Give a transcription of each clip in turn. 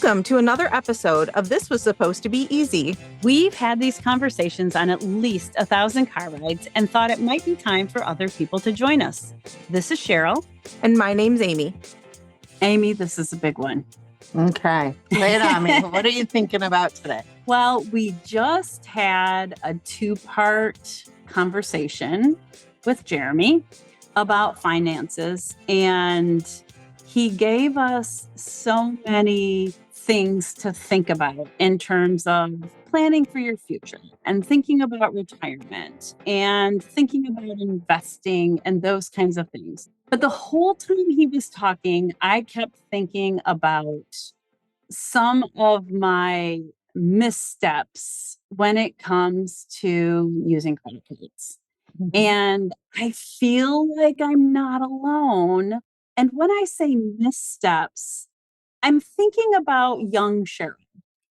Welcome to another episode of This Was Supposed to Be Easy. We've had these conversations on at least 1,000 car rides and thought it might be time for other people to join us. This is Cheryl. And my name's Amy. Amy, this is a big one. Okay. Lay it on me. What are you thinking about today? Well, we just had a 2-part conversation with Jeremy about finances, and he gave us so many things to think about in terms of planning for your future and thinking about retirement and thinking about investing and those kinds of things. But the whole time he was talking, I kept thinking about some of my missteps when it comes to using credit cards. And I feel like I'm not alone. And when I say missteps, I'm thinking about young Cheryl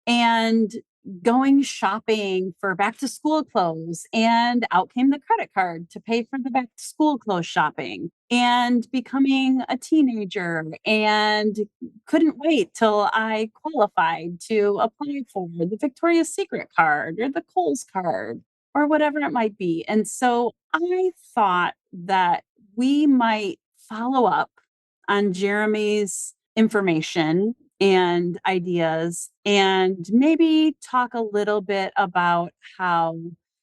and going shopping for back to school clothes, and out came the credit card to pay for the back to school clothes shopping, and becoming a teenager and couldn't wait till I qualified to apply for the Victoria's Secret card or the Kohl's card or whatever it might be. And so I thought that we might follow up on Jeremy's information and ideas and maybe talk a little bit about how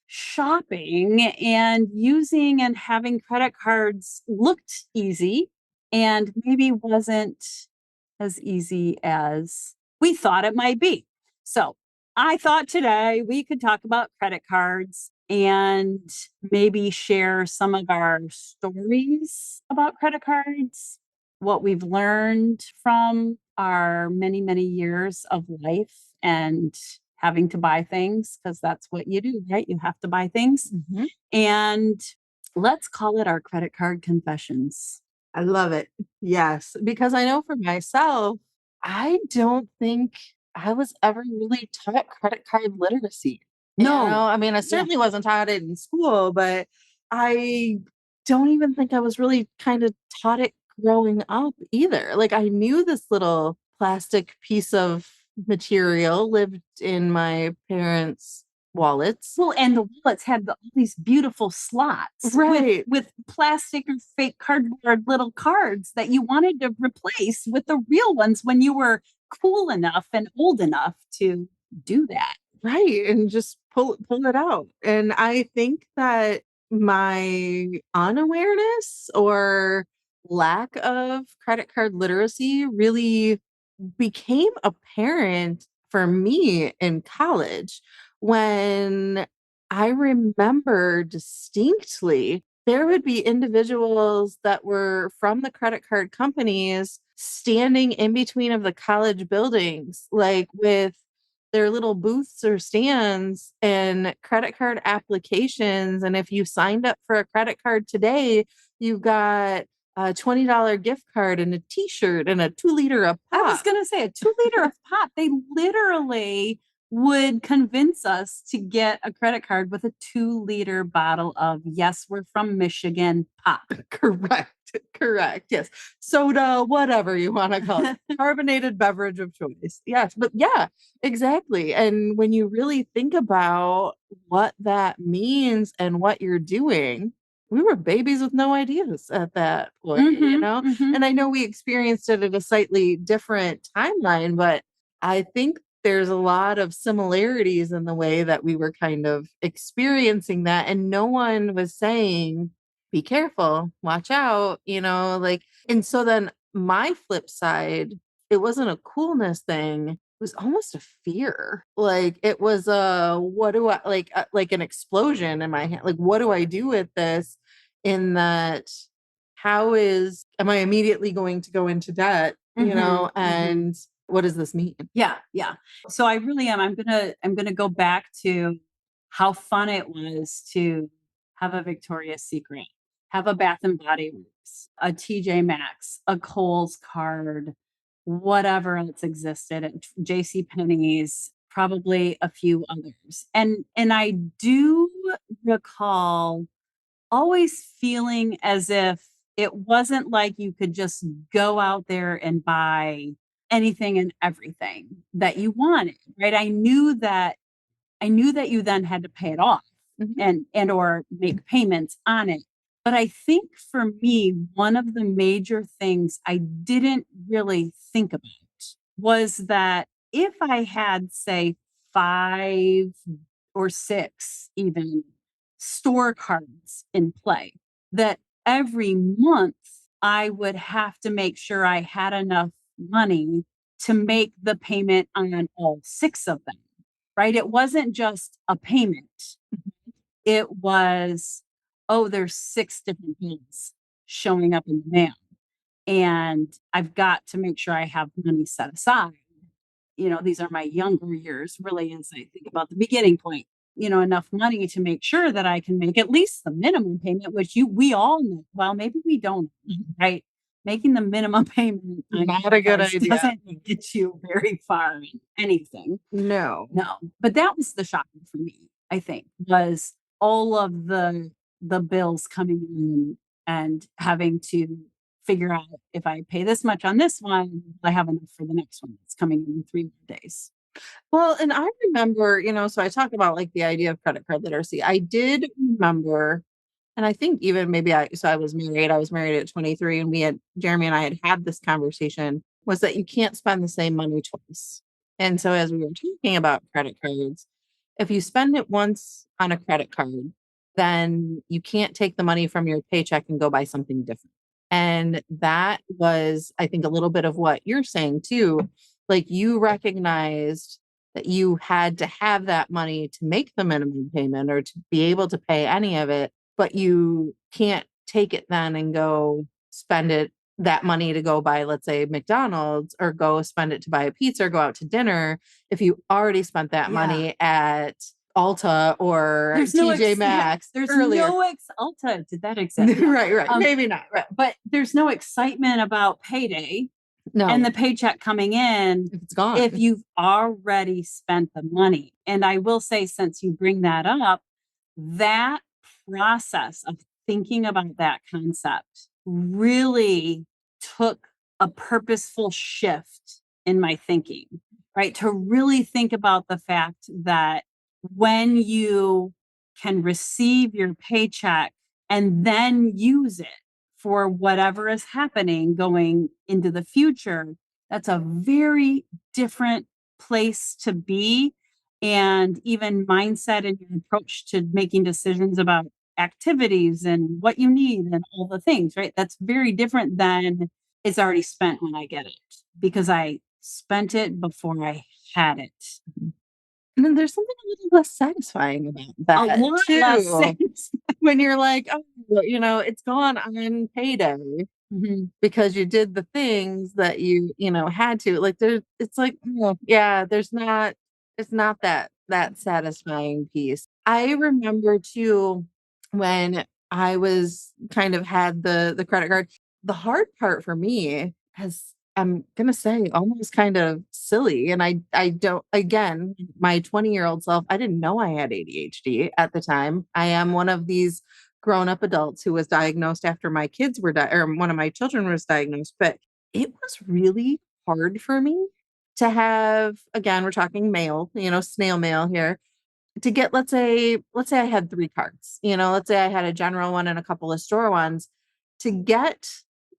shopping and using and having credit cards looked easy and maybe wasn't as easy as we thought it might be. So I thought today we could talk about credit cards and maybe share some of our stories about credit cards, what we've learned from our many, many years of life and having to buy things, because that's what you do, right? You have to buy things. Mm-hmm. And let's call it our credit card confessions. I love it. Yes. Because I know for myself, I don't think I was ever really taught credit card literacy. No. I mean, I certainly wasn't taught it in school, but I don't even think I was really kind of taught it growing up either. Like, I knew this little plastic piece of material lived in my parents' wallets. Well, and the wallets had all these beautiful slots, Right. with plastic or fake cardboard little cards that you wanted to replace with the real ones when you were cool enough and old enough to do that. Right. And just pull it out. And I think that my unawareness or lack of credit card literacy really became apparent for me in college, when I remember distinctly there would be individuals that were from the credit card companies standing in between of the college buildings, like with their little booths or stands and credit card applications. And if you signed up for a credit card today, you got a $20 gift card and a t-shirt and a 2-liter of pop. I was going to say a 2-liter of pop. They literally would convince us to get a credit card with a 2-liter bottle of, yes, we're from Michigan, pop. Correct. Yes. Soda, whatever you want to call it. Carbonated beverage of choice. Yes. But yeah, exactly. And when you really think about what that means and what you're doing, we were babies with no ideas at that point, Mm-hmm. And I know we experienced it at a slightly different timeline, but I think there's a lot of similarities in the way that we were kind of experiencing that. And no one was saying, be careful, watch out, and so then my flip side, it wasn't a coolness thing. It was almost a fear. Like, it was what do I like an explosion in my hand. Like, what do I do with this? In that, am I immediately going to go into debt, and what does this mean? Yeah. So I really am. I'm gonna go back to how fun it was to have a Victoria's Secret, have a Bath and Body Works, a TJ Maxx, a Kohl's card, whatever else existed at JC Penney's, probably a few others. And I do recall always feeling as if it wasn't like you could just go out there and buy anything and everything that you wanted, right? I knew that you then had to pay it off Mhm. and or make payments on it. But I think for me, one of the major things I didn't really think about was that if I had, say, 5 or 6 even store cards in play, that every month I would have to make sure I had enough money to make the payment on all 6 of them, right? It wasn't just a payment. It was, oh, there's 6 different bills showing up in the mail, and I've got to make sure I have money set aside. These are my younger years, really, as I think about the beginning point, enough money to make sure that I can make at least the minimum payment, which we all know. Well, maybe we don't, right? Making the minimum payment on Not a credit good cards idea. doesn't get you very far in anything. No. No, but that was the shocker for me, I think, was all of the bills coming in and having to figure out if I pay this much on this one, will I have enough for the next one that's coming in 3 more days. Well, and I remember, so I talk about like the idea of credit card literacy. I did remember, and I think even maybe I was married at 23, and Jeremy and I had this conversation, was that you can't spend the same money twice. And so as we were talking about credit cards, if you spend it once on a credit card, then you can't take the money from your paycheck and go buy something different. And that was, I think, a little bit of what you're saying too. Like you recognized that you had to have that money to make the minimum payment or to be able to pay any of it, but you can't take it then and go spend that money to go buy, let's say, McDonald's, or go spend it to buy a pizza or go out to dinner if you already spent that Yeah. money at Ulta or There's no TJ Maxx there's earlier. no Ulta, did that exist? No. Right. Maybe not. Right, but there's no excitement about payday No, and the paycheck coming in if it's gone. if you've already spent the money. And I will say, since you bring that up, that process of thinking about that concept really took a purposeful shift in my thinking, right? To really think about the fact that when you can receive your paycheck and then use it for whatever is happening going into the future, that's a very different place to be. And even mindset and your approach to making decisions about activities and what you need and all the things, right? That's very different than it's already spent when I get it because I spent it before I had it. And then there's something a little less satisfying about A that lot too. less sense. When you're like, oh, it's gone on payday because you did the things that you had to. Like it's like, oh, yeah, it's not that satisfying piece. I remember too when I was kind of had the credit card. The hard part for me has, I'm gonna say, almost kind of silly. And I don't, again, my 20-year-old self, I didn't know I had ADHD at the time. I am one of these grown-up adults who was diagnosed after my kids were or one of my children was diagnosed. But it was really hard for me to have, again, we're talking mail, snail mail here, to get, let's say I had 3 cards, let's say I had a general one and a couple of store ones, to get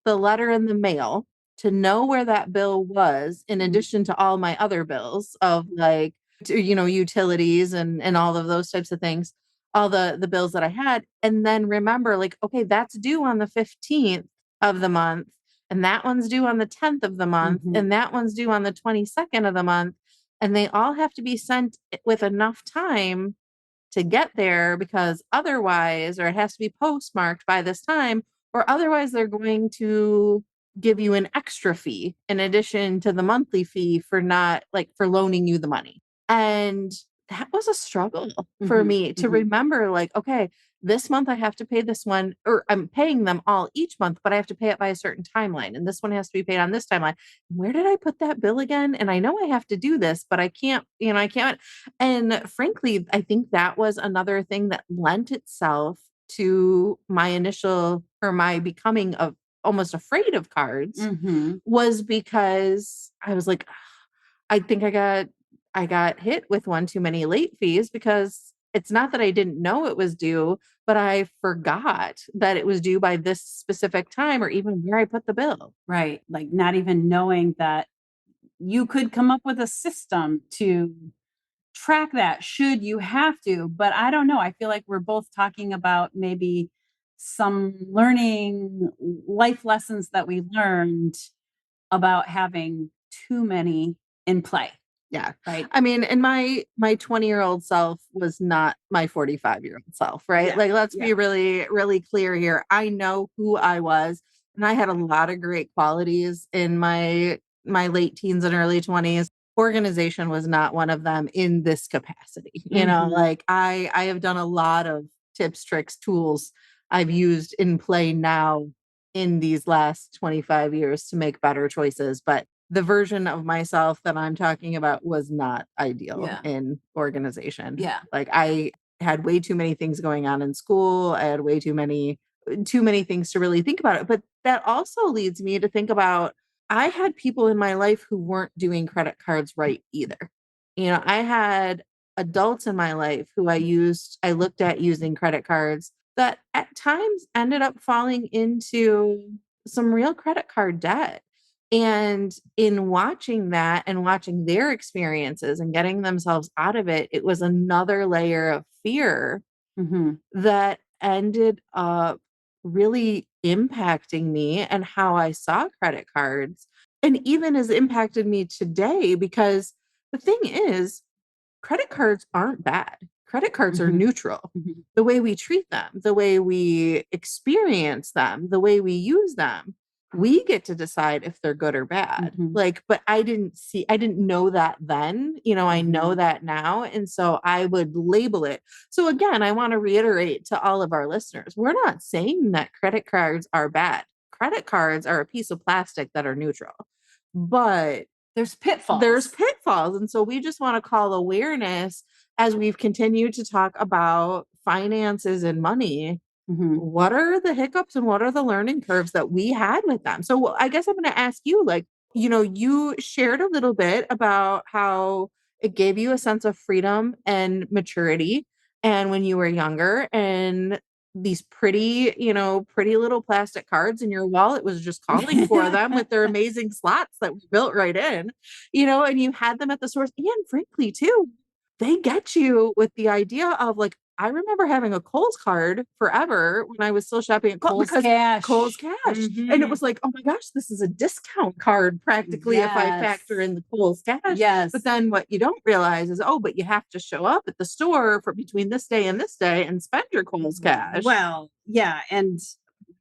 the letter in the mail, to know where that bill was, in addition to all my other bills of like, utilities and all of those types of things, all the bills that I had, and then remember like, okay, that's due on the 15th of the month, and that one's due on the 10th of the month, and that one's due on the 22nd of the month, and they all have to be sent with enough time to get there, because otherwise, or it has to be postmarked by this time, or otherwise they're going to give you an extra fee in addition to the monthly fee for not like for loaning you the money. And that was a struggle for me to remember, like, okay, this month I have to pay this one, or I'm paying them all each month, but I have to pay it by a certain timeline. And this one has to be paid on this timeline. Where did I put that bill again? And I know I have to do this, but I can't, I can't. And frankly, I think that was another thing that lent itself to my initial, or my becoming of almost afraid of cards Mm-hmm. was because I was like, I think I got hit with one too many late fees because it's not that I didn't know it was due, but I forgot that it was due by this specific time or even where I put the bill. Right. Like not even knowing that you could come up with a system to track that should you have to. But I don't know. I feel like we're both talking about maybe some learning life lessons that we learned about having too many in play. Yeah. Right. I mean, and my 20-year-old self was not my 45-year-old self, right? Yeah, Like, let's yeah. be really, really clear here. I know who I was, and I had a lot of great qualities in my late teens and early 20s. Organization was not one of them in this capacity. You know, Mhm. like I have done a lot of tips, tricks, tools I've used in play now in these last 25 years to make better choices, but the version of myself that I'm talking about was not ideal Yeah. in organization. Yeah. Like I had way too many things going on in school. I had way too many things to really think about it. But that also leads me to think about I had people in my life who weren't doing credit cards right either. You know, I had adults in my life who I looked at using credit cards that at times ended up falling into some real credit card debt. And in watching that and watching their experiences and getting themselves out of it, it was another layer of fear Mhm. that ended up really impacting me and how I saw credit cards, and even has impacted me today because the thing is, credit cards aren't bad. Credit cards are Mhm. neutral. Mhm. The way we treat them, the way we experience them, the way we use them, we get to decide if they're good or bad. Mhm. Like, but I didn't know that then. You know, I know Mhm. that now. And so I would label it. So again, I want to reiterate to all of our listeners, we're not saying that credit cards are bad. Credit cards are a piece of plastic that are neutral. But There's pitfalls. there's pitfalls. And so we just want to call awareness as we've continued to talk about finances and money. Mhm. What are the hiccups and what are the learning curves that we had with them? So I guess I'm going to ask you, like, you know, you shared a little bit about how it gave you a sense of freedom and maturity. And when you were younger, and these pretty, you know, pretty little plastic cards in your wallet was just calling for them with their amazing slots that were built right in, you know, and you had them at the source. And frankly, too, they get you with the idea of like, I remember having a Kohl's card forever when I was still shopping at Kohl's Kohl's because Cash. Kohl's Cash. And it Mhm. was like, oh my gosh, this is a discount card practically if I factor Yes. in the Kohl's Cash. Yes. But then what you don't realize is, oh, but you have to show up at the store for between this day and spend your Kohl's Cash. Well, yeah. And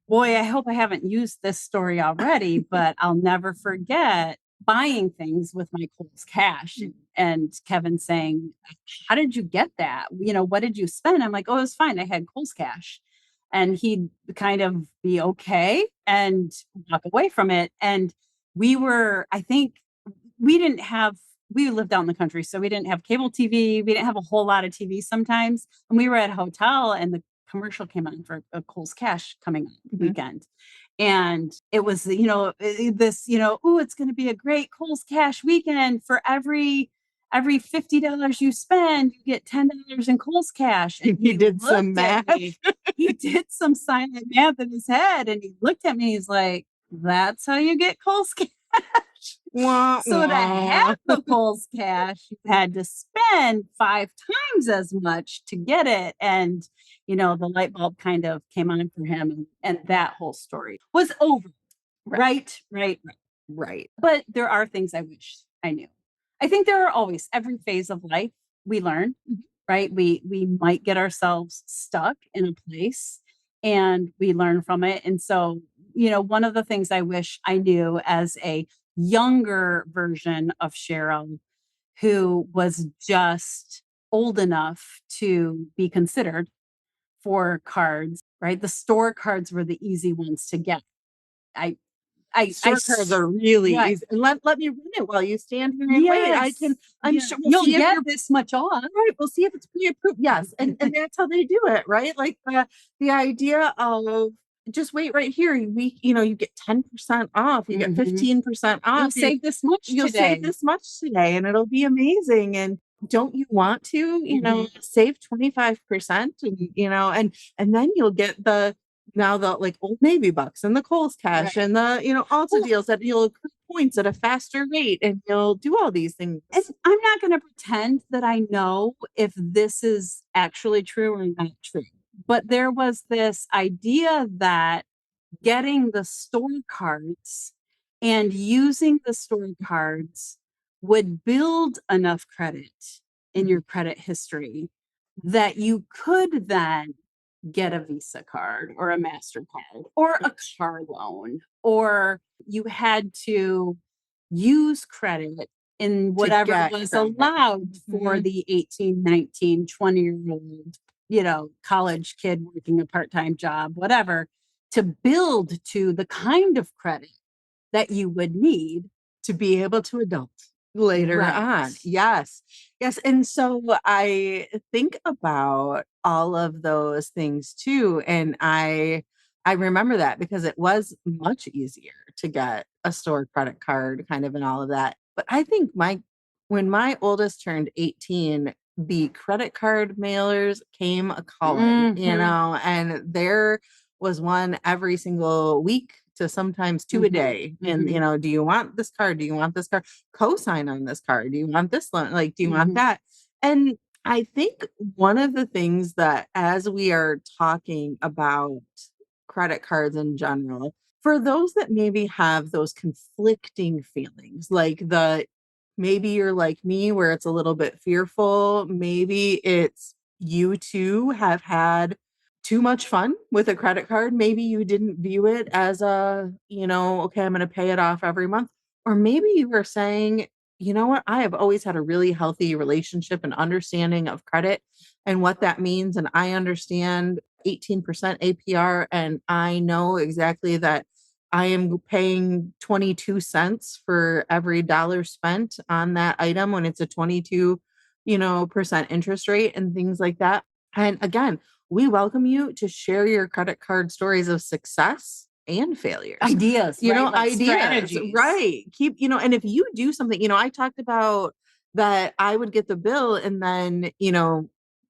boy, I hope I haven't used this story already, but I'll never forget buying things with my Kohl's Cash and Kevin saying, "How did you get that? You know, what did you spend?" I'm like, "Oh, it was fine. I had Kohl's Cash." And he'd kind of be okay and walk away from it. And I think we didn't have, we lived out in the country, so we didn't have cable TV. We didn't have a whole lot of TV sometimes. And we were at a hotel and the commercial came on for a Kohl's Cash coming on weekend. And it was, you know, this, you know, oh, it's going to be a great Kohl's Cash weekend. For every $50 you spend, you get $10 in Kohl's Cash. And He did some looked at math. me. He did some silent math in his head, and he looked at me. He's like, "That's how you get Kohl's Cash." Wah, So to wah. have the Kohl's Cash, you had to spend 5 times as much to get it. And, you know, the light bulb kind of came on for him, and that whole story was over. Right. Right. But there are things I wish I knew. I think there are always, every phase of life we learn, right? We might get ourselves stuck in a place and we learn from it. And so, you know, one of the things I wish I knew as a younger version of Cheryl, who was just old enough to be considered for cards, right? The store cards were the easy ones to get. I Store cards are really right. easy. And let me run it while you stand here and wait. Yes. I'm Yeah. sure You'll get this much off. right. We'll see if it's pre-approved. Yes. And that's how they do it, right? Like the idea of just wait right here. You get 10% off, you get Mhm. 15% You'll off. save this much You'll today. save this much today and it'll be amazing. And don't you want to, save 25%, and then you'll get the like Old Navy bucks and the Kohl's cash Right. and the, Ulta Well, deals that you'll accrue points at a faster rate and you'll do all these things. and I'm not going to pretend that I know if this is actually true or not true. But there was this idea that getting the store cards and using the store cards would build enough credit in your credit history that you could then get a Visa card or a MasterCard or a car loan, or you had to use credit in To whatever get was credit. allowed for Mhm. the 18, 19, 20-year-old, college kid working a part-time job, whatever, to build to the kind of credit that you would need. To be able to adult later Right. on. Yes. Yes. And so I think about all of those things too. And I remember that because it was much easier to get a store credit card kind of and all of that. But I think when my oldest turned 18, the credit card mailers came a calling, Mhm. and there was one every single week to sometimes 2 a Mhm. day. And, Mhm. do you want this card? Do you want this card? Co-sign on this card. Do you want this loan? Like, do you want Mhm. that? And I think one of the things that as we are talking about credit cards in general, for those that maybe have those conflicting feelings, like maybe you're like me where it's a little bit fearful, maybe it's you too have had too much fun with a credit card. Maybe you didn't view it as okay, I'm going to pay it off every month. Or maybe you were saying, you know what, I have always had a really healthy relationship and understanding of credit and what that means. And I understand 18% APR. And I know exactly that I am paying 22 cents for every dollar spent on that item when it's a 22, percent interest rate and things like that. And again, we welcome you to share your credit card stories of success and failures. Ideas, right? Like Ideas, strategies. right? And if you do something, I talked about that I would get the bill and then,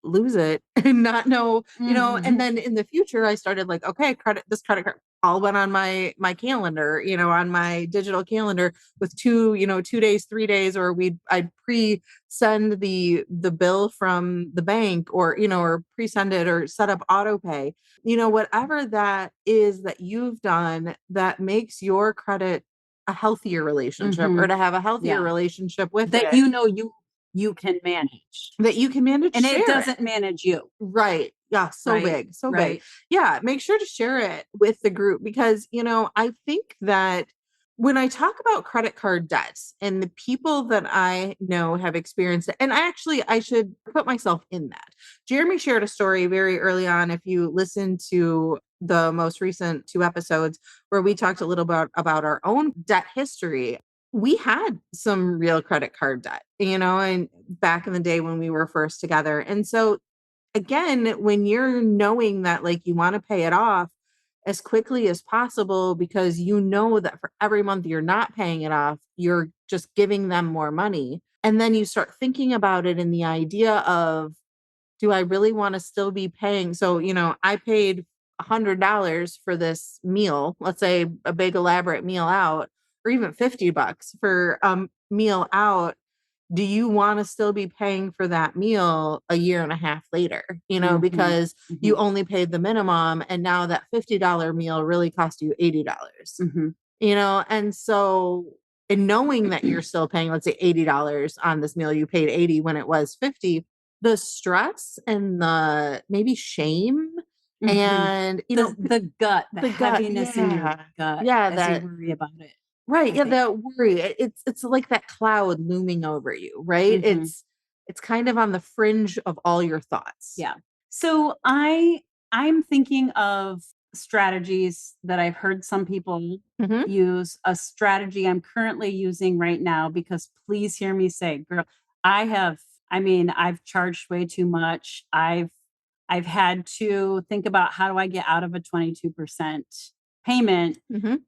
lose it and not know, and Mhm. then in the future I started like, okay, this credit card all went on my calendar, on my digital calendar with 2 days, 3 days, or I'd send the bill from the bank or pre-send it or set up auto pay, whatever that is that you've done that makes your credit a healthier relationship or Mhm. to have a healthier Yeah. relationship with That it you can manage. that you can manage, And it share it. doesn't manage you, Right. Yeah. So right? big. So big. Right. Yeah. Make sure to share it with the group because, I think that when I talk about credit card debts and the people that I know have experienced it, and I should put myself in that. Jeremy shared a story very early on. If you listen to the most recent 2 episodes where we talked a little bit about our own debt history, we had some real credit card debt, and back in the day when we were first together. And so again, when you're knowing that like you want to pay it off as quickly as possible because you know that for every month you're not paying it off, you're just giving them more money. And then you start thinking about it in the idea of, do I really want to still be paying? So, I paid $100 for this meal, let's say a big elaborate meal out, or even $50 for a meal out. Do you want to still be paying for that meal a year and a half later? Mhm. Because you Mhm. only paid the minimum and now that $50 meal really cost you $80. Mhm. And so in knowing that you're still paying, let's say $80 on this meal, you paid 80 when it was 50, the stress and the maybe shame Mhm. and, The the gut, heaviness in your yeah. gut Yeah, as you that worry about it, right, I yeah, think. that worry. It's like that cloud looming over you, right? Mhm. It's kind of on the fringe of all your thoughts. Yeah. So I'm thinking of strategies that I've heard some people Mhm. use, a strategy I'm currently using right now because please hear me say, girl, I have I mean, I've charged way too much. I've had to think about how do I get out of a 22% payment,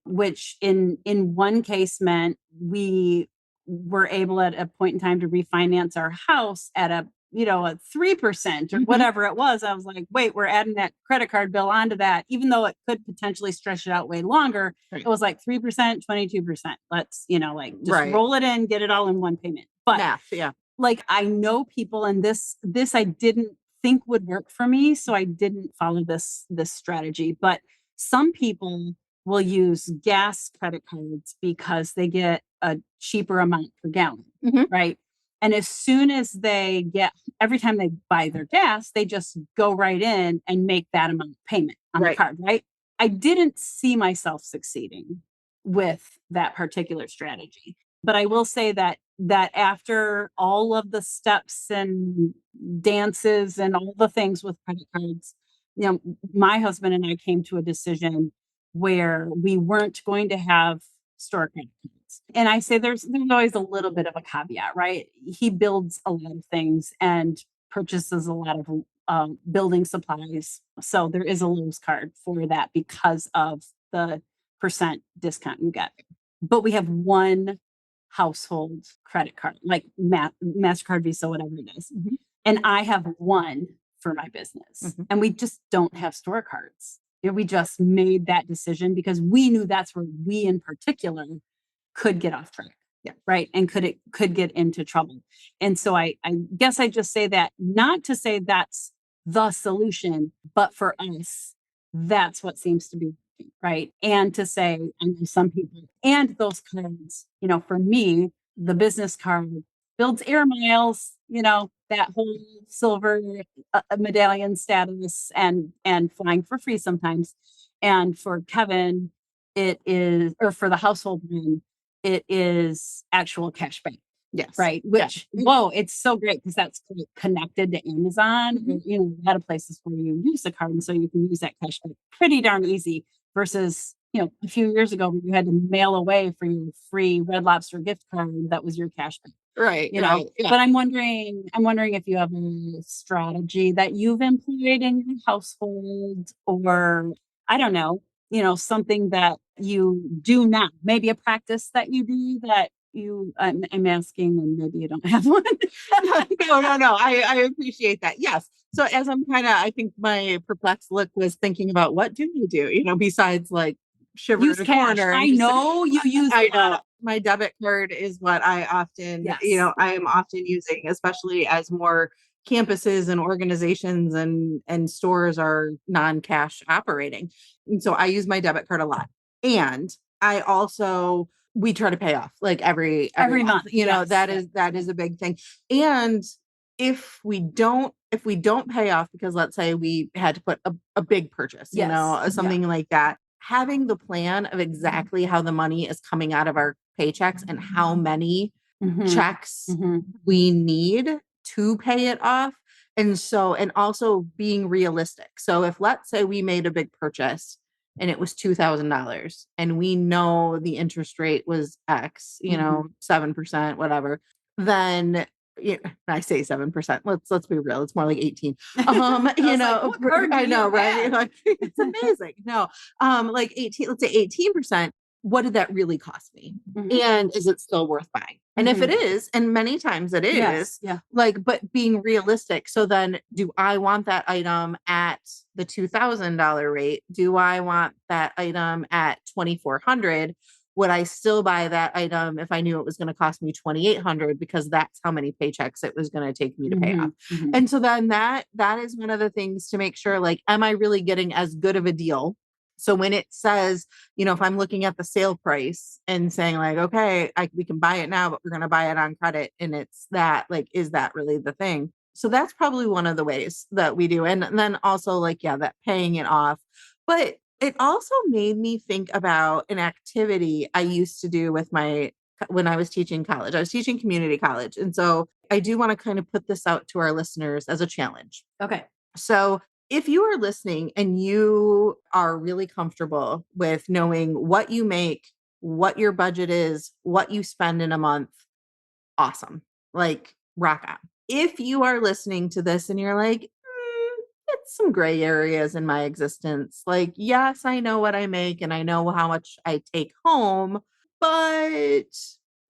which in one case meant we were able at a point in time to refinance our house at a 3% or whatever it was. I was like, wait, we're adding that credit card bill onto that, even though it could potentially stretch it out way longer. Right. It was like 3%, 22%. Let's, just roll it in, get it all in one payment. But math, yeah. Like I know people, and this I didn't think would work for me, so I didn't follow this strategy. But some people will use gas credit cards because they get a cheaper amount per gallon, right? And as soon as every time they buy their gas, they just go right in and make that amount payment on the card, right? I didn't see myself succeeding with that particular strategy. But I will say that after all of the steps and dances and all the things with credit cards, my husband and I came to a decision where we weren't going to have store credit cards. And I say there's always a little bit of a caveat, right? He builds a lot of things and purchases a lot of building supplies. So there is a Lowe's card for that because of the percent discount you get. But we have one household credit card, like MasterCard, Visa, whatever it is. And I have one for my business. And we just don't have store cards. We just made that decision because we knew that's where we in particular could get off track. Yeah. Right. And could get into trouble. And so I guess I just say that not to say that's the solution, but for us, that's what seems to be working, right. And to say, I know some people and those cards, for me, the business card builds air miles, that whole silver medallion status and flying for free sometimes. And for Kevin, it is, or for the household one, it is actual cash back. Yes. Right. Which, whoa, it's so great because that's connected to Amazon. A lot of places where you use the card. And so you can use that cash back pretty darn easy versus, a few years ago when you had to mail away for your free Red Lobster gift card. That was your cash back. Right. Right. Yeah. But I'm wondering if you have a strategy that you've employed in your household, or I don't know, something that you do now, maybe a practice that you do that I'm asking, and maybe you don't have one. No. I appreciate that. Yes. So as I think my perplexed look was thinking about what do we do, besides like shiver use in a cash. corner. I know you use. I know my debit card is what I often, I am often using, especially as more campuses and organizations and stores are non-cash operating. And so I use my debit card a lot. And I also, we try to pay off like every month. That is a big thing. And if we don't pay off because let's say we had to put a big purchase, something like that, having the plan of exactly how the money is coming out of our paychecks and how many checks we need to pay it off. And also being realistic. So if let's say we made a big purchase and it was $2,000 and we know the interest rate was X, 7%, whatever, then I say 7%. Let's be real. It's more like 18. I know, right? Like, it's amazing. No, like 18, let's say 18%. What did that really cost me? And is it still worth buying? And if it is, and many times it is, but being realistic. So then do I want that item at the $2,000 rate? Do I want that item at $2,400? Would I still buy that item if I knew it was going to cost me $2,800 because that's how many paychecks it was going to take me to pay off? And so then that is one of the things to make sure, like, am I really getting as good of a deal? So when it says, if I'm looking at the sale price and saying like, okay, we can buy it now, but we're going to buy it on credit. And it's that, like, is that really the thing? So that's probably one of the ways that we do. And then also that paying it off. But it also made me think about an activity I used to do when I was teaching college. I was teaching community college. And so I do want to kind of put this out to our listeners as a challenge. Okay. So if you are listening and you are really comfortable with knowing what you make, what your budget is, what you spend in a month, awesome. Like, rock on. If you are listening to this and you're like, some gray areas in my existence. Like, yes, I know what I make and I know how much I take home, but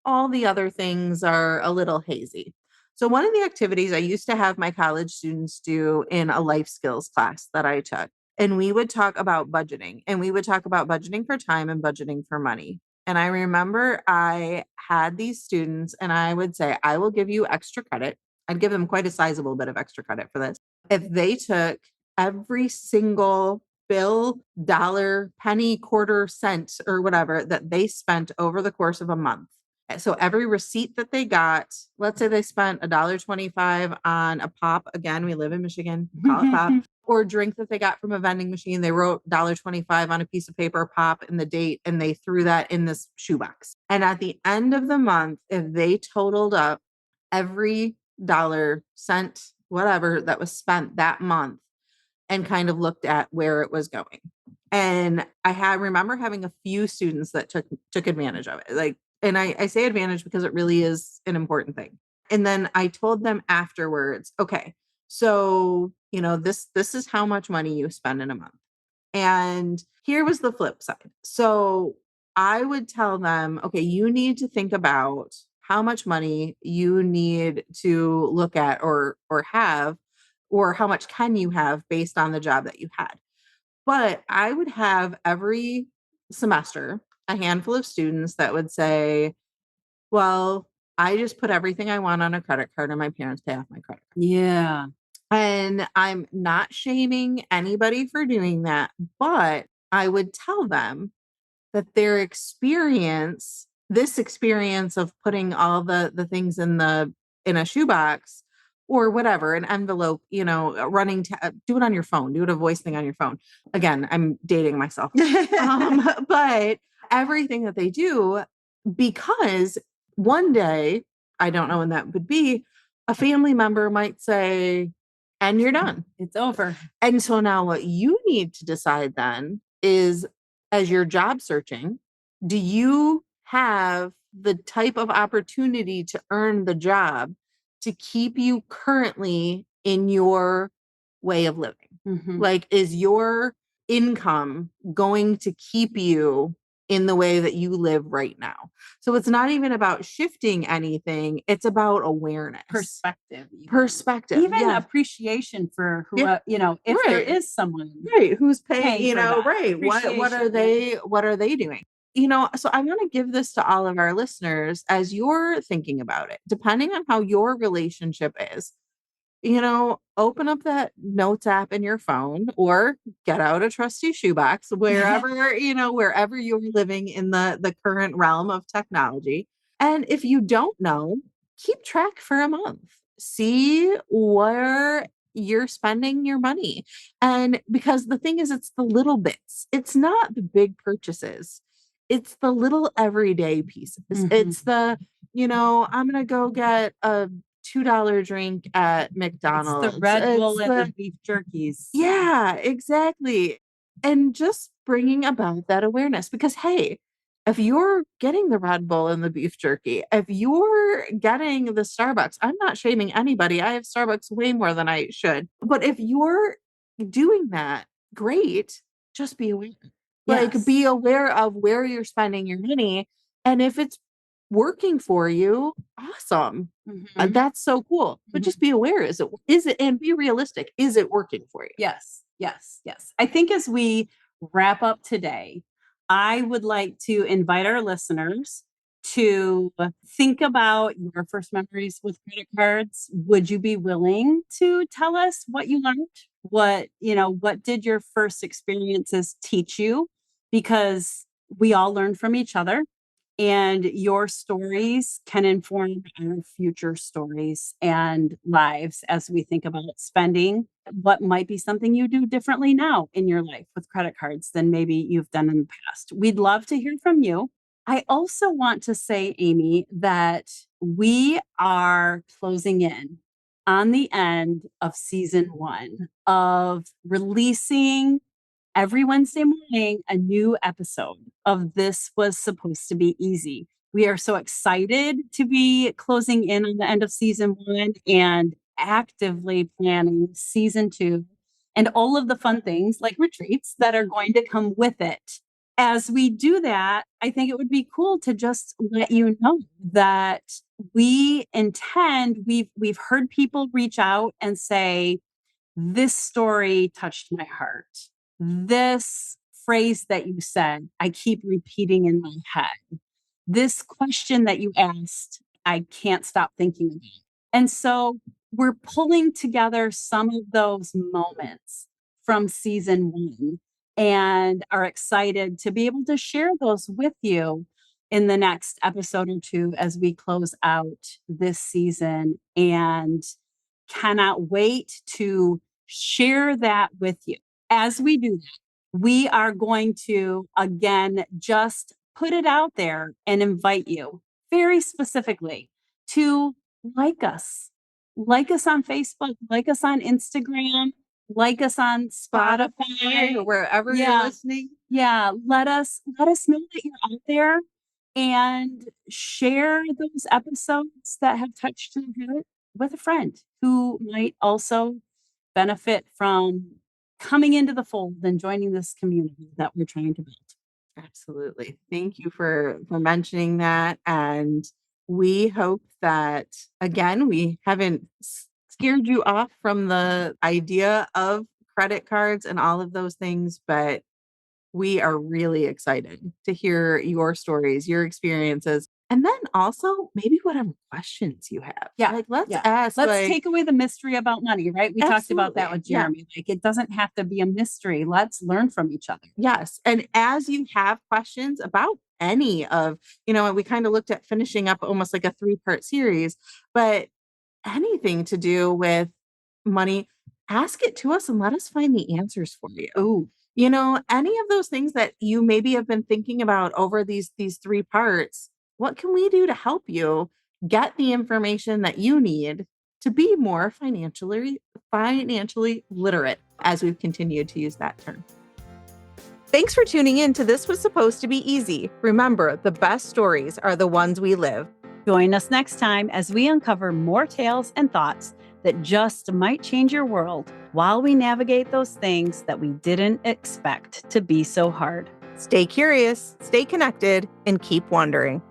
all the other things are a little hazy. So, one of the activities I used to have my college students do in a life skills class that I took, and we would talk about budgeting, and we would talk about budgeting for time and budgeting for money. And I remember I had these students, and I would say, I will give you extra credit. I'd give them quite a sizable bit of extra credit for this. If they took every single bill, dollar, penny, quarter, cent, or whatever that they spent over the course of a month. So every receipt that they got, let's say they spent $1.25 on a pop. Again, we live in Michigan, call it pop. Or a drink that they got from a vending machine. They wrote $1.25 on a piece of paper, pop, and the date, and they threw that in this shoebox. And at the end of the month, if they totaled up every dollar, cent, whatever that was spent that month and kind of looked at where it was going. And remember having a few students that took advantage of it. Like, and I say advantage because it really is an important thing. And then I told them afterwards, okay, so this is how much money you spend in a month. And here was the flip side. So I would tell them, okay, you need to think about how much money you need to look at or have, or how much can you have based on the job that you had. But I would have every semester a handful of students that would say, well, I just put everything I want on a credit card and my parents pay off my credit card. Yeah. And I'm not shaming anybody for doing that, but I would tell them that this experience of putting all the things in a shoebox or whatever, an envelope, do it on your phone, do it a voice thing on your phone. Again, I'm dating myself. But everything that they do, because one day, I don't know when that would be, a family member might say, and you're done. It's over. And so now what you need to decide then is, as you're job searching, do you have the type of opportunity to earn the job to keep you currently in your way of living? Mm-hmm. Like, is your income going to keep you in the way that you live right now? So it's not even about shifting anything. It's about awareness. Perspective. Even yeah. Appreciation for who, Yeah. if Right. there is someone. Right. Who's paying, Paying for that. right. What are they doing? So I want to give this to all of our listeners as you're thinking about it, depending on how your relationship is. Open up that notes app in your phone or get out a trusty shoebox wherever you're living in the current realm of technology. And if you don't know, keep track for a month. See where you're spending your money. And because the thing is, it's the little bits. It's not the big purchases. It's the little everyday pieces. Mm-hmm. It's the, I'm going to go get a $2 drink at McDonald's. It's the Red Bull and the beef jerkies. Yeah, exactly. And just bringing about that awareness, because, hey, if you're getting the Red Bull and the beef jerky, if you're getting the Starbucks, I'm not shaming anybody. I have Starbucks way more than I should. But if you're doing that, great. Just be aware. Yes. Be aware of where you're spending your money. And if it's working for you, awesome. Mm-hmm. That's so cool. But just be aware. Is it, and be realistic. Is it working for you? Yes. I think as we wrap up today, I would like to invite our listeners to think about your first memories with credit cards. Would you be willing to tell us what you learned? What did your first experiences teach you? Because we all learn from each other. And your stories can inform our future stories and lives as we think about spending. What might be something you do differently now in your life with credit cards than maybe you've done in the past? We'd love to hear from you. I also want to say, Amy, that we are closing in on the end of season 1 of releasing every Wednesday morning a new episode of This Was Supposed to Be Easy. We are so excited to be closing in on the end of season 1 and actively planning season 2 and all of the fun things like retreats that are going to come with it. As we do that, I think it would be cool to just let you know that we've heard people reach out and say, this story touched my heart. This phrase that you said, I keep repeating in my head. This question that you asked, I can't stop thinking about. And so we're pulling together some of those moments from season 1 and are excited to be able to share those with you in the next episode or 2 as we close out this season, and cannot wait to share that with you. As we do that, we are going to again just put it out there and invite you very specifically to like us. Like us on Facebook, like us on Instagram, like us on Spotify. or wherever you're Yeah. listening. Yeah, let us know that you're out there, and share those episodes that have touched your heart with a friend who might also benefit from coming into the fold and joining this community that we're trying to build. Absolutely. Thank you for mentioning that. And we hope that, again, we haven't scared you off from the idea of credit cards and all of those things, but we are really excited to hear your stories, your experiences, and then also maybe whatever questions you have. Yeah, Like, let's yeah. ask. Let's like, take away the mystery about money, right? We talked about that Absolutely, with yeah. Jeremy. Like, it doesn't have to be a mystery. Let's learn from each other. Yes. And as you have questions about any of, we kind of looked at finishing up almost like a 3-part series, but anything to do with money, ask it to us and let us find the answers for you. Ooh, Any of those things that you maybe have been thinking about over these 3 parts, what can we do to help you get the information that you need to be more financially literate, as we've continued to use that term. Thanks for tuning in to This Was Supposed to Be Easy. Remember, the best stories are the ones we live. join us next time as we uncover more tales and thoughts that just might change your world while we navigate those things that we didn't expect to be so hard. Stay curious, stay connected, and keep wondering.